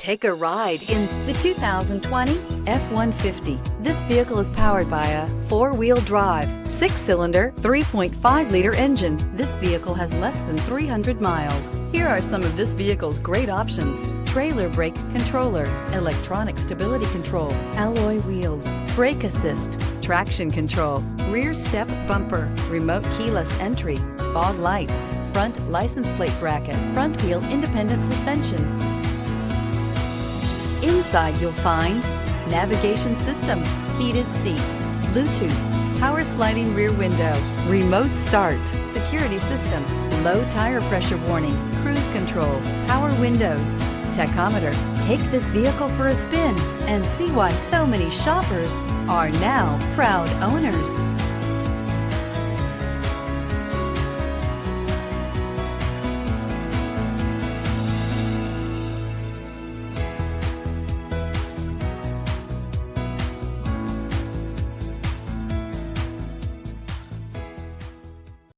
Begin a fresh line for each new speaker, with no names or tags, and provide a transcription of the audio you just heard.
Take a ride in the 2020 F-150. This vehicle is powered by a four-wheel drive, six-cylinder, 3.5-liter engine. This vehicle has less than 300 miles. Here are some of this vehicle's great options: trailer brake controller, electronic stability control, alloy wheels, brake assist, traction control, rear step bumper, remote keyless entry, fog lights, front license plate bracket, front wheel independent suspension. Inside you'll find navigation system, heated seats, Bluetooth, power sliding rear window, remote start, security system, low tire pressure warning, cruise control, power windows, tachometer. Take this vehicle for a spin and see why so many shoppers are now proud owners.